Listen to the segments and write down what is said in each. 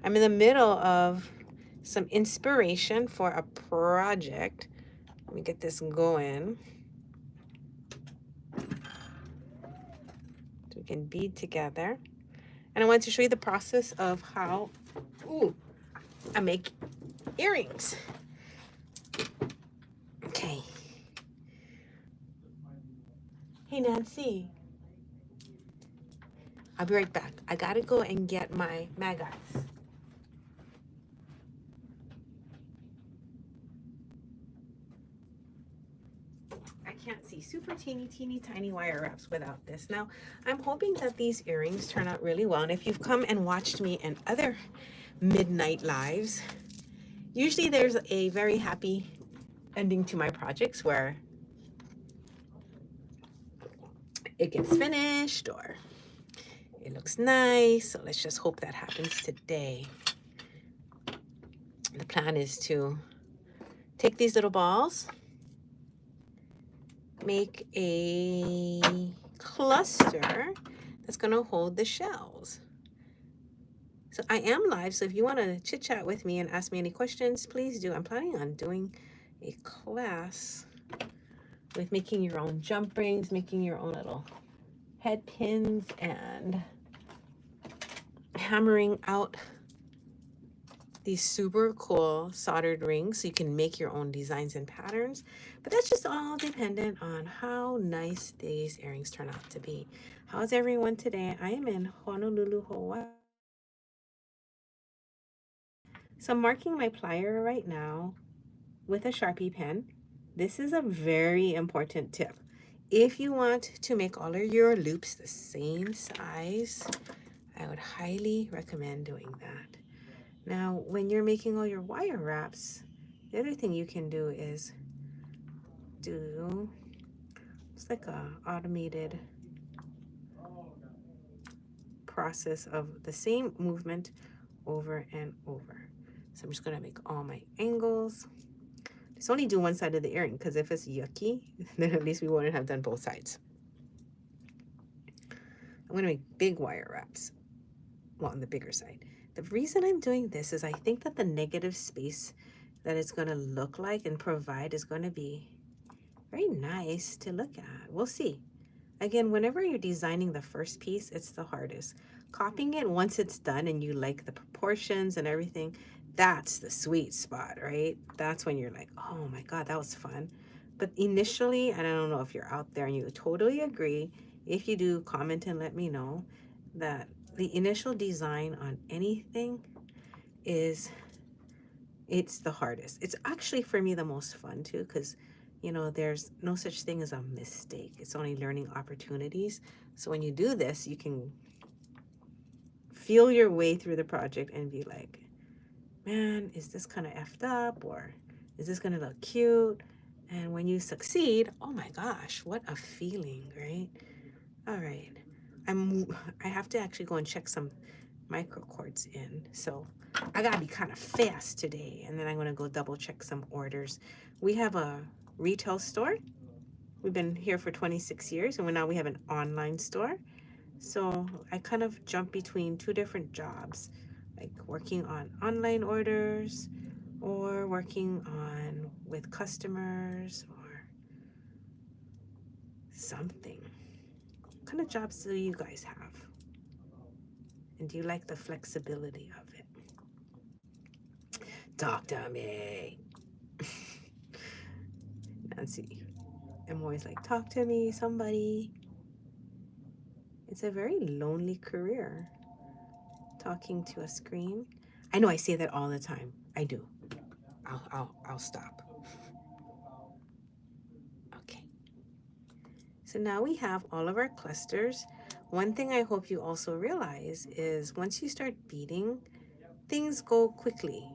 I'm in the middle of some inspiration for a project. Let me get this going so we can bead together. And I want to show you the process of how I make earrings. Okay. Hey, Nancy. I'll be right back. I gotta go and get my mag eyes. I can't see super teeny tiny wire wraps without this. Now, I'm hoping that these earrings turn out really well. And if you've come and watched me in other midnight lives, usually there's a very happy ending to my projects where it gets finished or it looks nice. So let's just hope that happens today. The plan is to take these little balls, make a cluster that's going to hold the shells. So I am live, so if you want to chit chat with me and ask me any questions, please do. I'm planning on doing a class with making your own jump rings, making your own little head pins, and hammering out these super cool soldered rings so you can make your own designs and patterns. But that's just all dependent on how nice these earrings turn out to be. How's everyone today? I am in Honolulu, Hawaii. So I'm marking my plier right now with a Sharpie pen. This is a very important tip. If you want to make all of your loops the same size, I would highly recommend doing that. Now, when you're making all your wire wraps, the other thing you can do is it's like a automated process of the same movement over and over. So I'm just gonna make all my angles. Just only do one side of the earring because if it's yucky, then at least we wouldn't have done both sides. I'm gonna make big wire wraps, well, on the bigger side. The reason I'm doing this is I think that the negative space that it's gonna look like and provide is gonna be very nice to look at. We'll see. Again, whenever you're designing the first piece, it's the hardest. Copying it once it's done and you like the proportions and everything, that's the sweet spot, right? That's when you're like, oh my God, that was fun. But initially, and I don't know if you're out there and you totally agree, if you do, comment and let me know that the initial design on anything it's the hardest. It's actually for me the most fun too, because there's no such thing as a mistake. It's only learning opportunities. So when you do this, you can feel your way through the project and be like, man, is this kind of effed up, or is this gonna look cute? And when you succeed, oh my gosh, what a feeling, right? All right, I have to actually go and check some micro cords in, so I gotta be kind of fast today, and then I'm gonna go double check some orders. We have a retail store. We've been here for 26 years, and now we have an online store. So I kind of jump between two different jobs, like working on online orders or working on with customers or something. What kind of jobs do you guys have? And do you like the flexibility of it? Talk to me. Nancy. I'm always like, talk to me, somebody. It's a very lonely career, talking to a screen. I know I say that all the time. I do. I'll stop. Okay. So now we have all of our clusters. One thing I hope you also realize is once you start beading, things go quickly.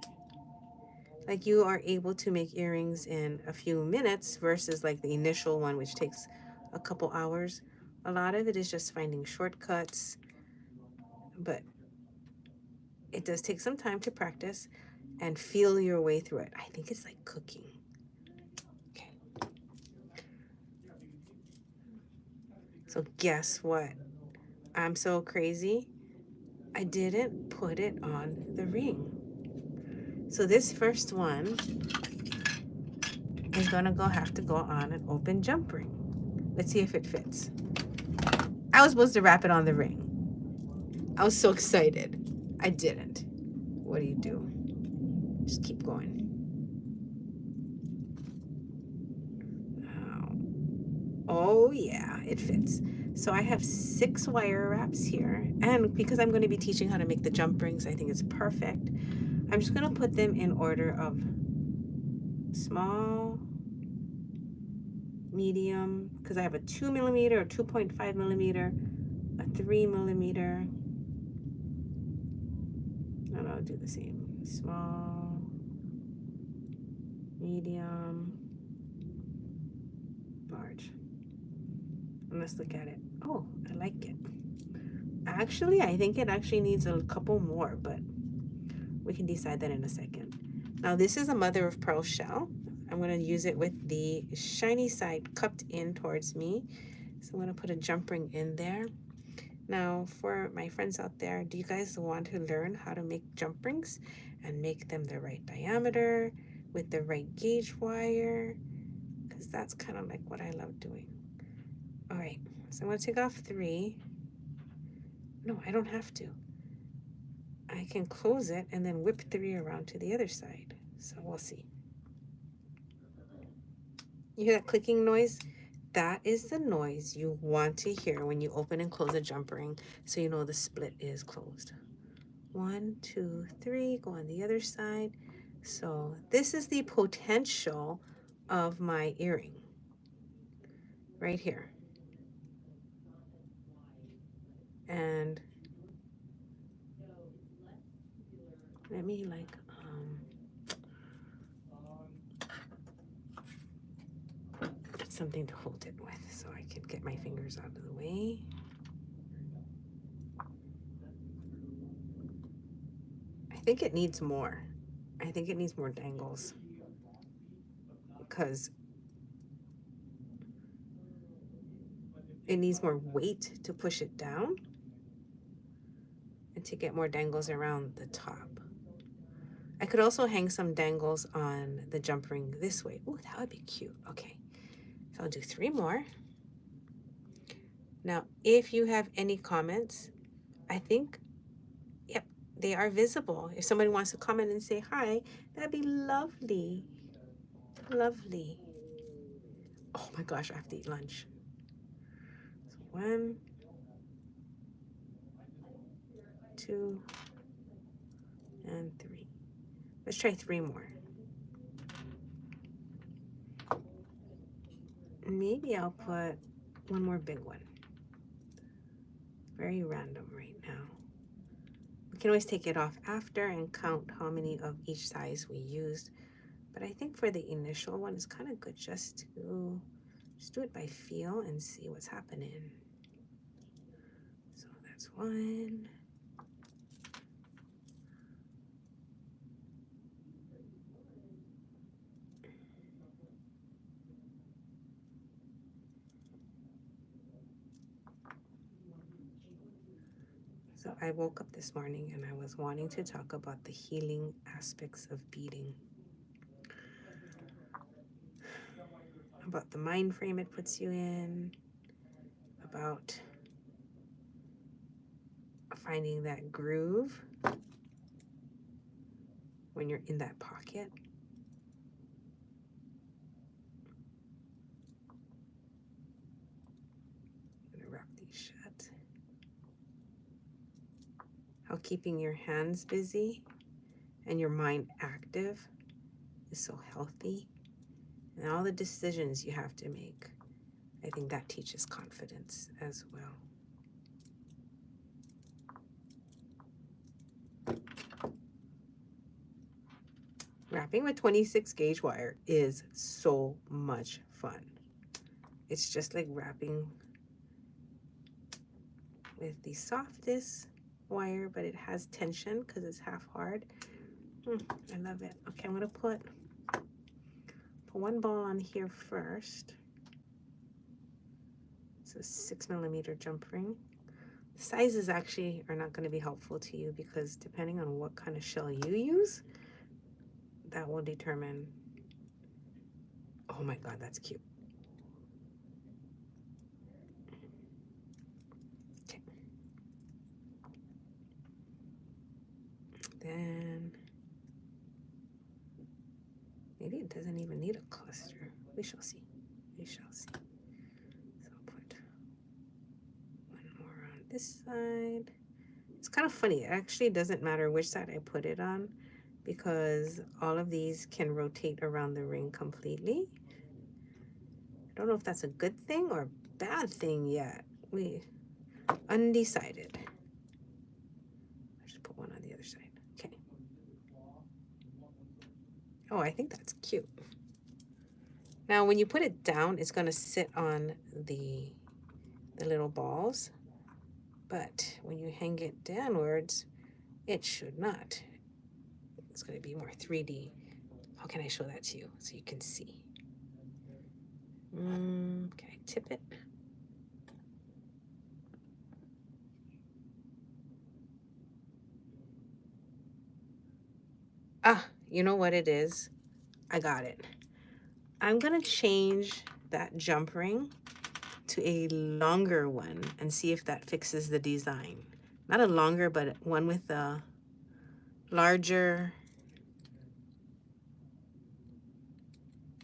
Like you are able to make earrings in a few minutes versus like the initial one, which takes a couple hours. A lot of it is just finding shortcuts, but it does take some time to practice and feel your way through it. I think it's like cooking. Okay. So guess what? I'm so crazy. I didn't put it on the ring. So this first one is gonna have to go on an open jump ring. Let's see if it fits. I was supposed to wrap it on the ring. I was so excited. I didn't. What do? Just keep going. Oh yeah, it fits. So I have 6 wire wraps here, and because I'm going to be teaching how to make the jump rings, I think it's perfect. I'm just going to put them in order of small, medium, because I have a 2 millimeter, a 2.5 millimeter, a 3 millimeter. And I'll do the same. Small, medium, large. And let's look at it. Oh, I like it. Actually, I think it actually needs a couple more, but we can decide that in a second. Now this is a mother of pearl shell. I'm going to use it with the shiny side cupped in towards me. So I'm going to put a jump ring in there. Now for my friends out there, do you guys want to learn how to make jump rings and make them the right diameter with the right gauge wire? Because that's kind of like what I love doing. All right, so I'm going to take off 3. No, I don't have to. I can close it and then whip 3 around to the other side. So we'll see. You hear that clicking noise? That is the noise you want to hear when you open and close a jump ring, so you know the split is closed. 1, 2, 3, go on the other side. So this is the potential of my earring right here. And let me put something to hold it with so I can get my fingers out of the way. I think it needs more. I think it needs more dangles because it needs more weight to push it down and to get more dangles around the top. I could also hang some dangles on the jump ring this way. Ooh, that would be cute. Okay, so I'll do 3 more. Now, if you have any comments, I think, yep, they are visible. If somebody wants to comment and say hi, that'd be lovely. Lovely. Oh my gosh, I have to eat lunch. So 1, 2, and 3. Let's try 3 more. Maybe I'll put 1 more big one. Very random right now. We can always take it off after and count how many of each size we used. But I think for the initial one, it's kind of good just to do it by feel and see what's happening. So that's 1. So I woke up this morning and I was wanting to talk about the healing aspects of beading. About the mind frame it puts you in, about finding that groove when you're in that pocket. I'm gonna wrap these shut. How keeping your hands busy and your mind active is so healthy. And all the decisions you have to make, I think that teaches confidence as well. Wrapping with 26 gauge wire is so much fun. It's just like wrapping with the softest wire, but it has tension because it's half hard. I love it. Okay, I'm gonna put 1 ball on here first. It's a 6 millimeter jump ring. Sizes actually are not going to be helpful to you because depending on what kind of shell you use, that will determine. Oh my God, that's cute. Okay. Then maybe it doesn't even need a cluster. We shall see. We shall see. So I'll put one more on this side. It's kind of funny. It actually doesn't matter which side I put it on because all of these can rotate around the ring completely. I don't know if that's a good thing or a bad thing yet. We undecided. I'll just put one on the other side. Okay. Oh, I think that's cute. Now, when you put it down, it's going to sit on the little balls. But when you hang it downwards, it should not. It's going to be more 3D. How can I show that to you so you can see? Can I tip it? Ah, you know what it is? I got it. I'm going to change that jump ring to a longer one and see if that fixes the design. Not a longer, but one with a larger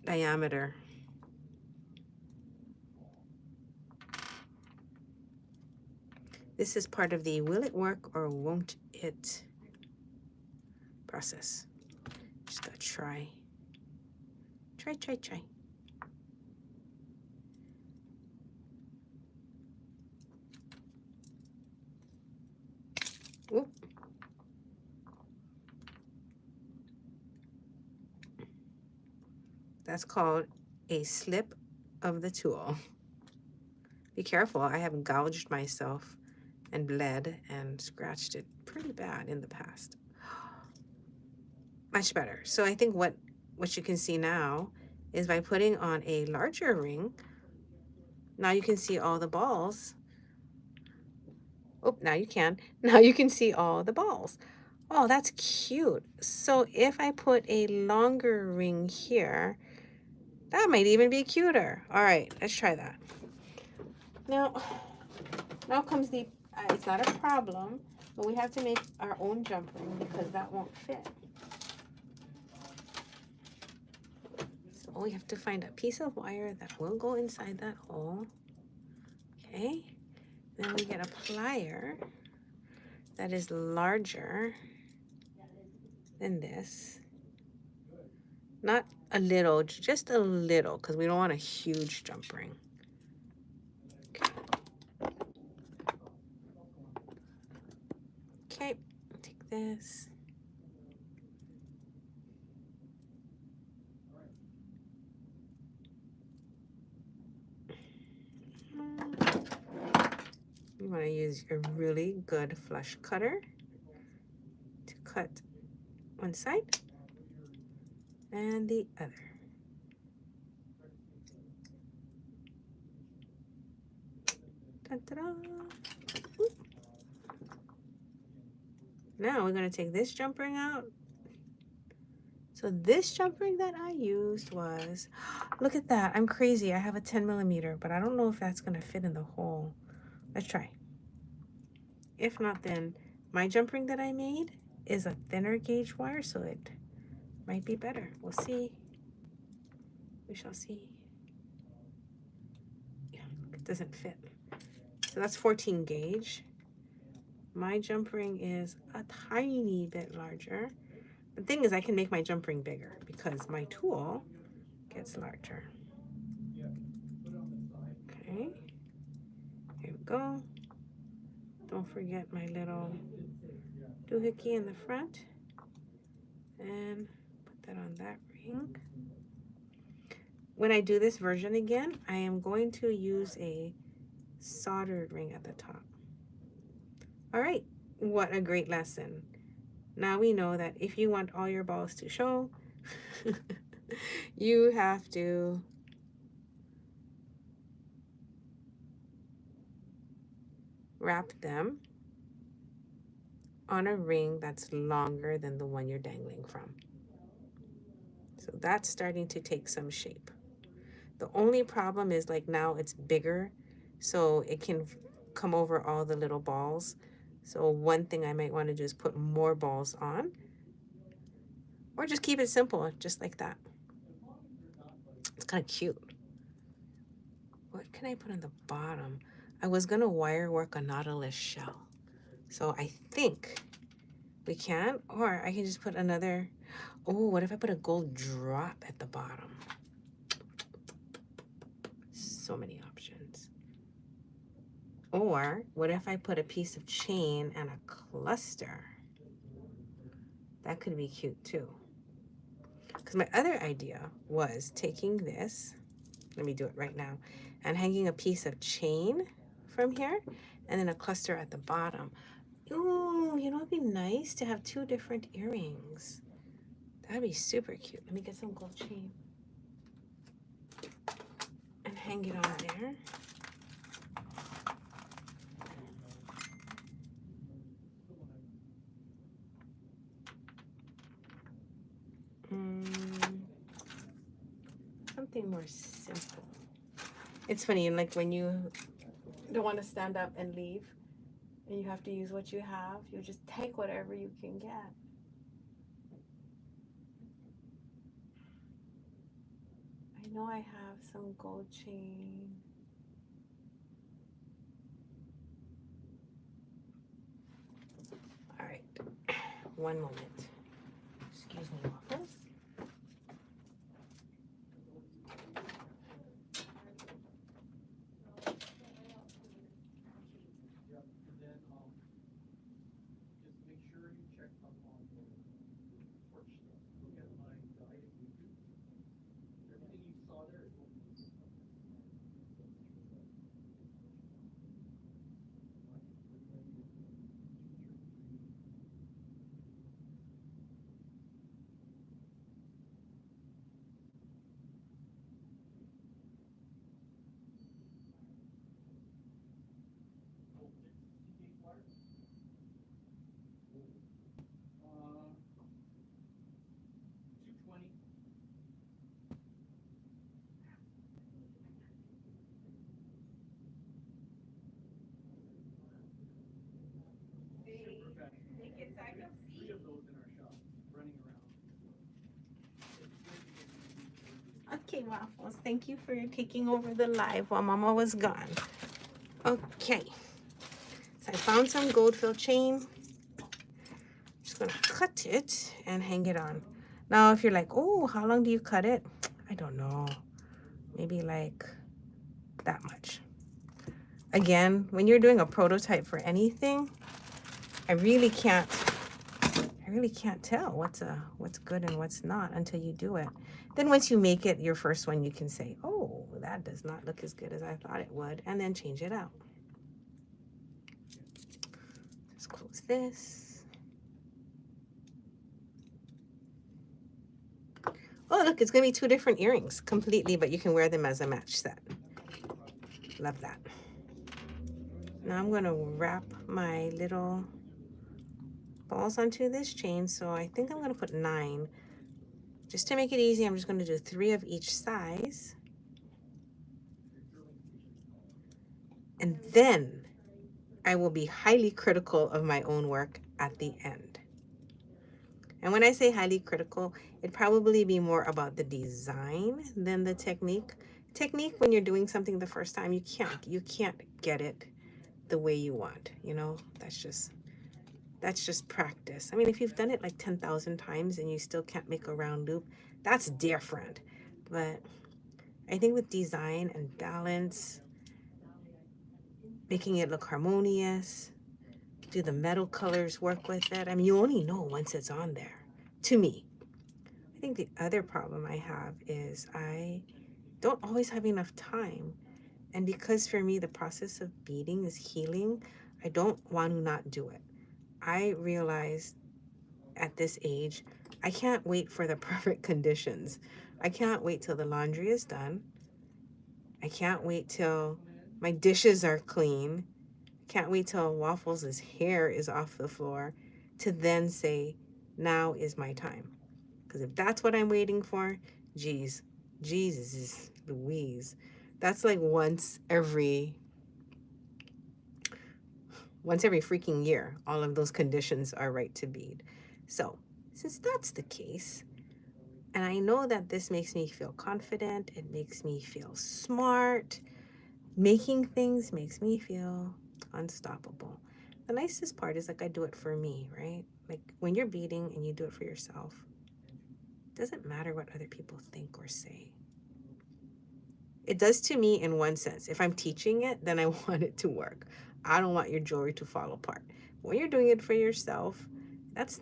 diameter. This is part of the will it work or won't it process. Just gotta try. Try. Whoop. That's called a slip of the tool. Be careful, I have gouged myself and bled and scratched it pretty bad in the past. Much better. So I think what you can see now is by putting on a larger ring, now you can see all the balls. Oh, now you can. Now you can see all the balls. Oh, that's cute. So if I put a longer ring here, that might even be cuter. All right, let's try that. Now comes the, it's not a problem, but we have to make our own jump ring because that won't fit. So we have to find a piece of wire that will go inside that hole. Okay, then we get a plier that is larger than this. Not a little, just a little, because we don't want a huge jump ring. Okay, take this. You want to use a really good flush cutter to cut one side and the other. Ta-da! Now we're going to take this jump ring out. So this jump ring that I used was, look at that, I'm crazy. I have a 10mm, but I don't know if that's going to fit in the hole. Let's try. If not, then my jump ring that I made is a thinner gauge wire, so it might be better. We'll see. We shall see. Yeah, it doesn't fit. So that's 14 gauge. My jump ring is a tiny bit larger. The thing is, I can make my jump ring bigger because my tool gets larger. Okay, here we go. Don't forget my little doohickey in the front. And put that on that ring. When I do this version again, I am going to use a soldered ring at the top. All right, what a great lesson. Now we know that if you want all your balls to show, you have to wrap them on a ring that's longer than the one you're dangling from. So that's starting to take some shape. The only problem is like now it's bigger, so it can come over all the little balls. So one thing I might want to do is put more balls on, or just keep it simple, just like that. It's kind of cute. What can I put on the bottom? I was gonna wire work a nautilus shell. So I think we can, or I can just put another, oh, what if I put a gold drop at the bottom? So many options. Or what if I put a piece of chain and a cluster? That could be cute too. Because my other idea was taking this, let me do it right now, and hanging a piece of chain from here and then a cluster at the bottom. Ooh, you know, it'd be nice to have two different earrings. That'd be super cute. Let me get some gold chain and hang it on there. Something more simple. It's funny, and like when you don't want to stand up and leave and you have to use what you have, you just take whatever you can get. I know I have some gold chain. All right, one moment. Excuse me, waffles. Okay, Waffles, thank you for taking over the live while Mama was gone. Okay, so I found some gold fill chain. Just gonna cut it and hang it on. Now, if you're like, oh, how long do you cut it? I don't know, maybe like that much. Again, when you're doing a prototype for anything, I really can't tell what's good and what's not until you do it. Then once you make it your first one, you can say, oh, that does not look as good as I thought it would, and then change it out. Just close this. Oh, look, it's gonna be two different earrings completely, but you can wear them as a match set. Love that. Now I'm gonna wrap my little balls onto this chain. So I think I'm gonna put 9. Just to make it easy, I'm just gonna do 3 of each size. And then I will be highly critical of my own work at the end. And when I say highly critical, it'd probably be more about the design than the technique. Technique, when you're doing something the first time, you can't get it the way you want, you know? That's just practice. I mean, if you've done it like 10,000 times and you still can't make a round loop, that's different. But I think with design and balance, making it look harmonious, do the metal colors work with it? I mean, you only know once it's on there, to me. I think the other problem I have is I don't always have enough time. And because for me, the process of beading is healing, I don't want to not do it. I realized at this age, I can't wait for the perfect conditions. I can't wait till the laundry is done. I can't wait till my dishes are clean. Can't wait till Waffles' hair is off the floor to then say, now is my time. Because if that's what I'm waiting for, geez, Jesus Louise. That's like once every freaking year, all of those conditions are right to bead. So, since that's the case, and I know that this makes me feel confident, it makes me feel smart, making things makes me feel unstoppable. The nicest part is like I do it for me, right? Like when you're beading and you do it for yourself, it doesn't matter what other people think or say. It does to me in one sense. If I'm teaching it, then I want it to work. I don't want your jewelry to fall apart. When you're doing it for yourself, that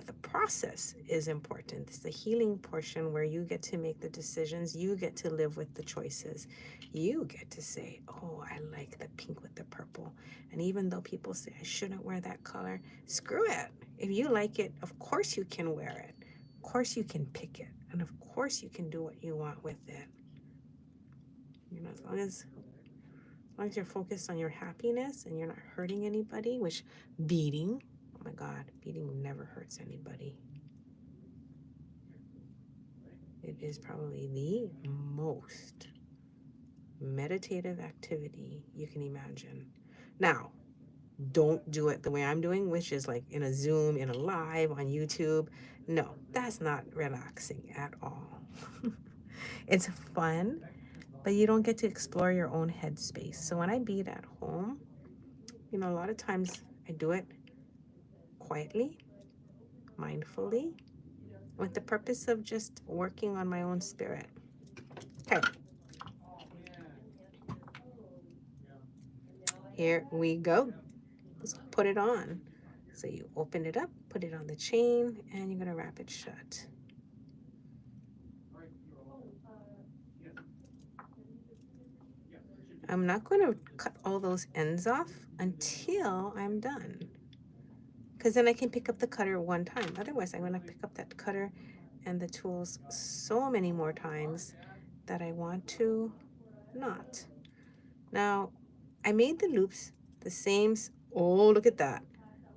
the process is important. It's the healing portion where you get to make the decisions. You get to live with the choices. You get to say, oh, I like the pink with the purple. And even though people say I shouldn't wear that color, screw it. If you like it, of course you can wear it. Of course you can pick it. And of course you can do what you want with it. You know, as long as you're focused on your happiness and you're not hurting anybody, which beading, oh my God, beading never hurts anybody. It is probably the most meditative activity you can imagine. Now, don't do it the way I'm doing, which is like in a Zoom, in a live on YouTube. No, that's not relaxing at all. It's fun, but you don't get to explore your own headspace. So when I bead at home, you know, a lot of times I do it quietly, mindfully, with the purpose of just working on my own spirit. Okay, here we go. Let's put it on. So you open it up, put it on the chain, and you're gonna wrap it shut. I'm not gonna cut all those ends off until I'm done, because then I can pick up the cutter one time. Otherwise, I'm gonna pick up that cutter and the tools so many more times that I want to not. Now, I made the loops the same. Oh, look at that.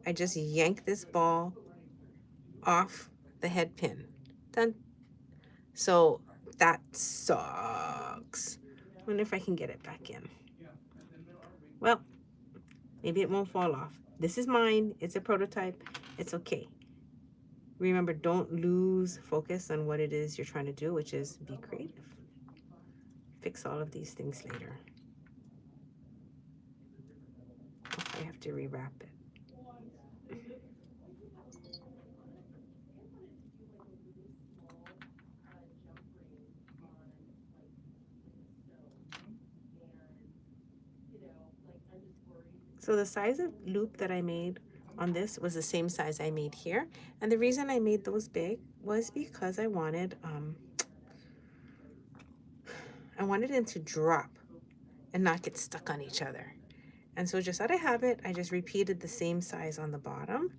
I just yanked this ball off the head pin. Done. So that sucks. Wonder if I can get it back in. Well, maybe it won't fall off. This is mine. It's a prototype. It's okay. Remember, don't lose focus on what it is you're trying to do, which is be creative. Fix all of these things later. I have to rewrap it. So the size of loop that I made on this was the same size I made here. And the reason I made those big was because I wanted it to drop and not get stuck on each other. And so just out of habit, I just repeated the same size on the bottom.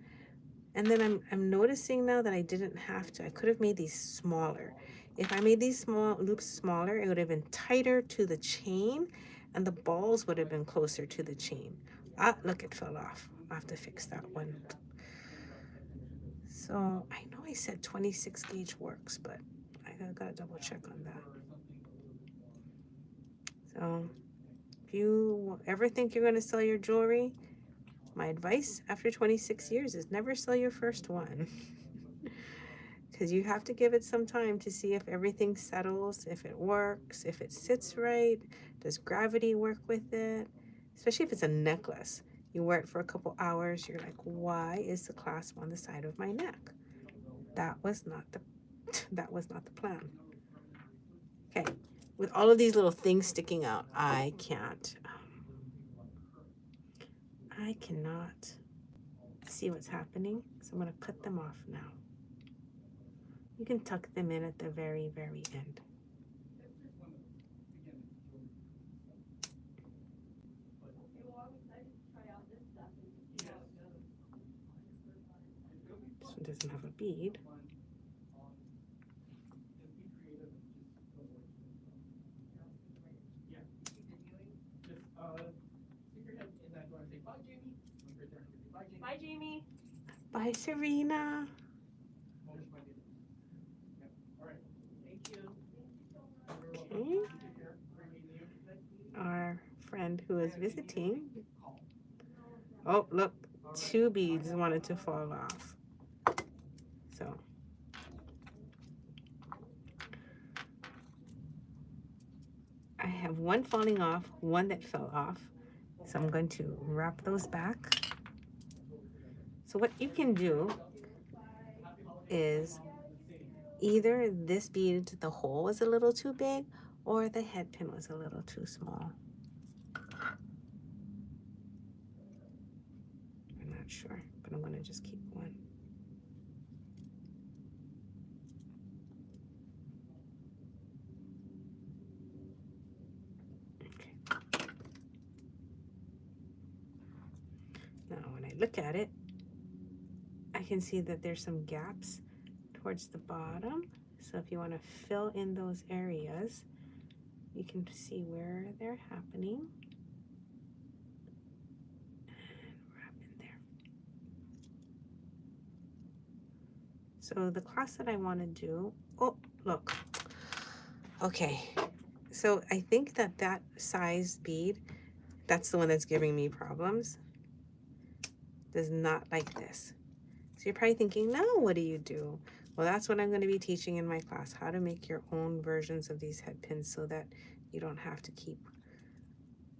And then I'm noticing now that I didn't have to. I could have made these smaller. If I made these small loops smaller, it would have been tighter to the chain and the balls would have been closer to the chain. Ah, look, it fell off. I'll have to fix that one. So I know I said 26 gauge works, but I gotta double check on that. So if you ever think you're gonna sell your jewelry, my advice after 26 years is never sell your first one. Because you have to give it some time to see if everything settles, if it works, if it sits right, does gravity work with it? Especially if it's a necklace. You wear it for a couple hours, you're like, why is the clasp on the side of my neck? That was not the plan. Okay, with all of these little things sticking out, I cannot see what's happening, so I'm gonna cut them off now. You can tuck them in at the very, very end. This one doesn't have a bead. Bye, Jamie. Bye, Serena. Okay. Our friend who is visiting. Oh, look, 2 beads wanted to fall off. So I have 1 falling off, 1 that fell off. So I'm going to wrap those back. So what you can do is either this bead, the hole was a little too big, or the head pin was a little too small. I'm not sure, but I'm gonna just keep going. Okay. Now when I look at it, I can see that there's some gaps towards the bottom. So if you want to fill in those areas, you can see where they're happening. And wrap in there. So the class that I want to do, oh, look. Okay, so I think that that size bead, that's the one that's giving me problems, does not like this. So you're probably thinking, now what do you do? Well, that's what I'm going to be teaching in my class, how to make your own versions of these head pins so that you don't have to keep,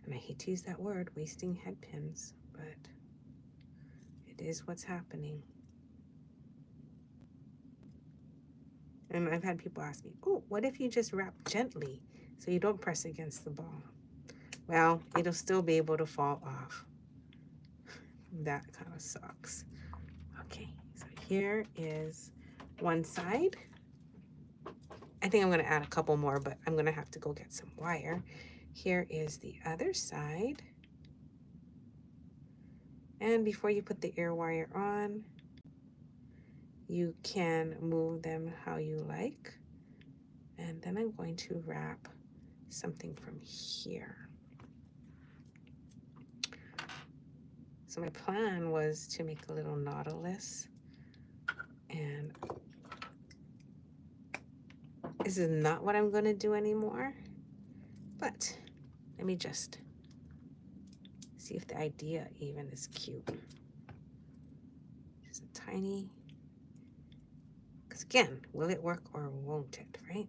and I hate to use that word, wasting head pins, but it is what's happening. And I've had people ask me, oh, what if you just wrap gently so you don't press against the ball? Well, it'll still be able to fall off. That kind of sucks. Okay, so here is one side. I think I'm going to add a couple more, but I'm going to have to go get some wire. Here is the other side. And before you put the ear wire on, you can move them how you like. And then I'm going to wrap something from here. So my plan was to make a little nautilus, and this is not what I'm going to do anymore, but let me just see if the idea even is cute. Just a tiny, because again, will it work or won't it, right?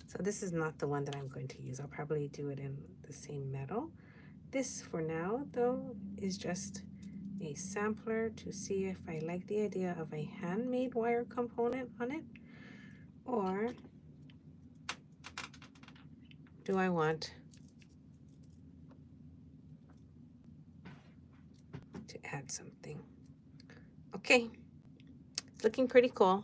So this is not the one that I'm going to use. I'll probably do it in the same metal. This for now though is just a sampler to see if I like the idea of a handmade wire component on it, or do I want to add something. Okay, it's looking pretty cool.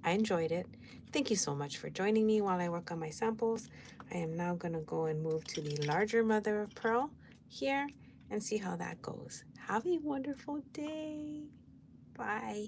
I enjoyed it. Thank you so much for joining me while I work on my samples. I am now going to go and move to the larger mother of pearl here and see how that goes. Have a wonderful day. Bye.